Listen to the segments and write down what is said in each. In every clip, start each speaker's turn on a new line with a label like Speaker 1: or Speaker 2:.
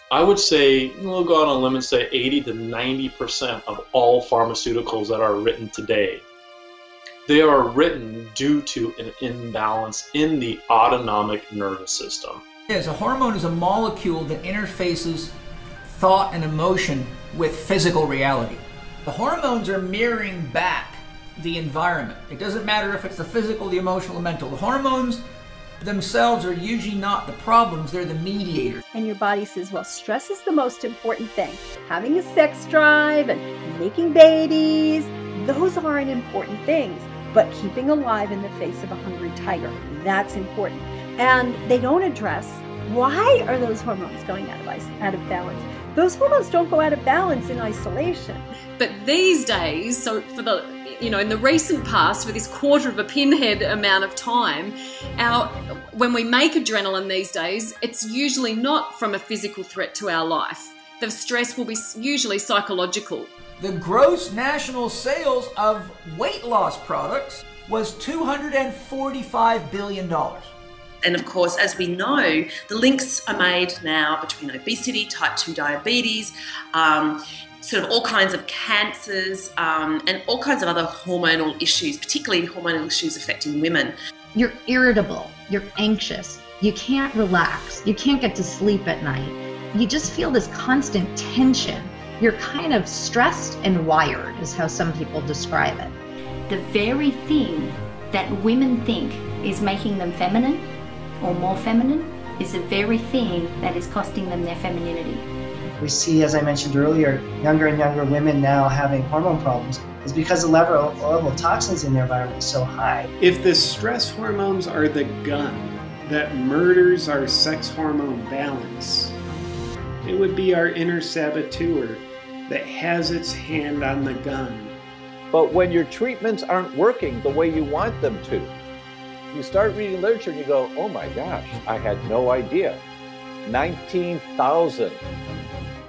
Speaker 1: I would say, we'll go out on a limb and say 80 to 90% of all pharmaceuticals that are written today, they are written due to an imbalance in the autonomic nervous system.
Speaker 2: Yes, a hormone is a molecule that interfaces thought and emotion with physical reality. The hormones are mirroring back the environment. It doesn't matter if it's the physical, the emotional, the mental. The hormones themselves are usually not the problems, they're the mediators.
Speaker 3: And your body says, well, stress is the most important thing. Having a sex drive and making babies, those aren't important things. But keeping alive in the face of a hungry tiger, that's important. And they don't address, why are those hormones going out of balance? Those hormones don't go out of balance in isolation.
Speaker 4: But these days, so for the, in the recent past, for this quarter of a pinhead amount of time, when we make adrenaline these days, it's usually not from a physical threat to our life. The stress will be usually psychological.
Speaker 2: The gross national sales of weight loss products was $245 billion.
Speaker 5: And of course, as we know, the links are made now between obesity, type 2 diabetes, sort of all kinds of cancers, and all kinds of other hormonal issues, particularly hormonal issues affecting women.
Speaker 6: You're irritable, you're anxious, you can't relax, you can't get to sleep at night. You just feel this constant tension. You're kind of stressed and wired, is how some people describe it.
Speaker 7: The very thing that women think is making them feminine or more feminine is the very thing that is costing them their femininity.
Speaker 8: We see, as I mentioned earlier, younger and younger women now having hormone problems is because the level of toxins in their environment is so high.
Speaker 9: If the stress hormones are the gun that murders our sex hormone balance, it would be our inner saboteur that has its hand on the gun.
Speaker 10: But when your treatments aren't working the way you want them to, you start reading literature and you go, oh my gosh, I had no idea. 19,000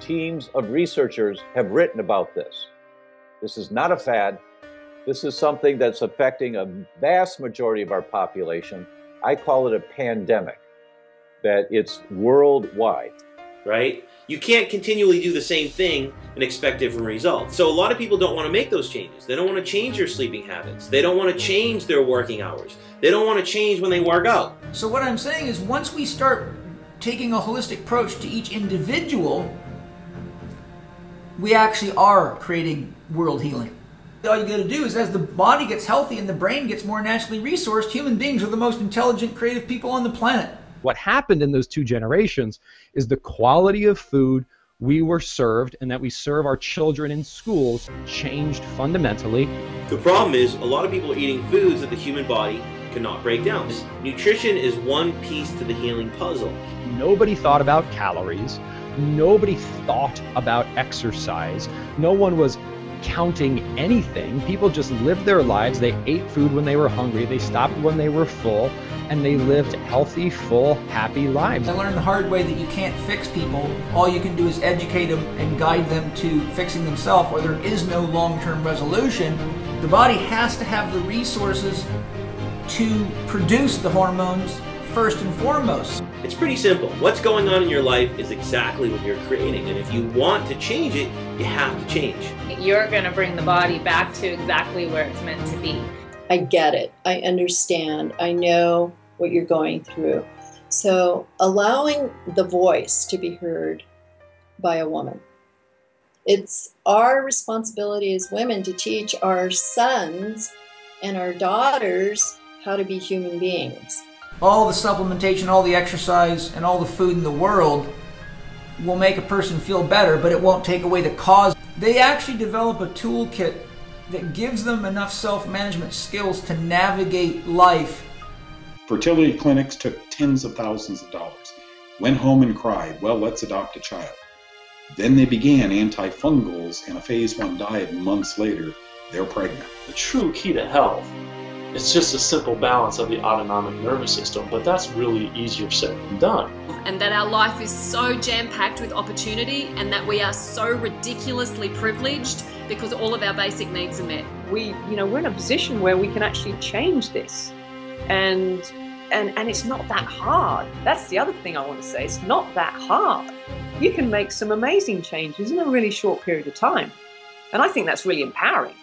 Speaker 10: teams of researchers have written about this. This is not a fad. This is something that's affecting a vast majority of our population. I call it a pandemic, that it's worldwide.
Speaker 11: Right? You can't continually do the same thing and expect different results. So a lot of people don't want to make those changes. They don't want to change their sleeping habits. They don't want to change their working hours. They don't want to change when they work out.
Speaker 2: So what I'm saying is, once we start taking a holistic approach to each individual, we actually are creating world healing. All you gotta do is, as the body gets healthy and the brain gets more naturally resourced, human beings are the most intelligent, creative people on the planet.
Speaker 12: What happened in those two generations is the quality of food we were served and that we serve our children in schools changed fundamentally.
Speaker 11: The problem is a lot of people are eating foods that the human body cannot break down. Nutrition is one piece to the healing puzzle.
Speaker 12: Nobody thought about calories. Nobody thought about exercise. No one was counting anything. People just lived their lives. They ate food when they were hungry. They stopped when they were full. And they lived healthy, full, happy lives.
Speaker 2: I learned the hard way that you can't fix people. All you can do is educate them and guide them to fixing themselves, where there is no long-term resolution. The body has to have the resources to produce the hormones first and foremost.
Speaker 11: It's pretty simple. What's going on in your life is exactly what you're creating. And if you want to change it, you have to change.
Speaker 13: You're going to bring the body back to exactly where it's meant to be.
Speaker 14: I get it. I understand. I know what you're going through. So allowing the voice to be heard by a woman. It's our responsibility as women to teach our sons and our daughters how to be human beings.
Speaker 2: All the supplementation, all the exercise, and all the food in the world will make a person feel better, but it won't take away the cause. They actually develop a toolkit that gives them enough self-management skills to navigate life.
Speaker 15: Fertility clinics took tens of thousands of dollars, went home and cried, well, let's adopt a child. Then they began antifungals and a phase 1 diet, and months later, they're pregnant.
Speaker 1: The true key to health is just a simple balance of the autonomic nervous system, but that's really easier said than done.
Speaker 4: And that our life is so jam-packed with opportunity, and that we are so ridiculously privileged because all of our basic needs are met.
Speaker 16: We're in a position where we can actually change this, and it's not that hard. That's the other thing I want to say. It's not that hard. you can make some amazing changes in a really short period of time. And I think that's really empowering.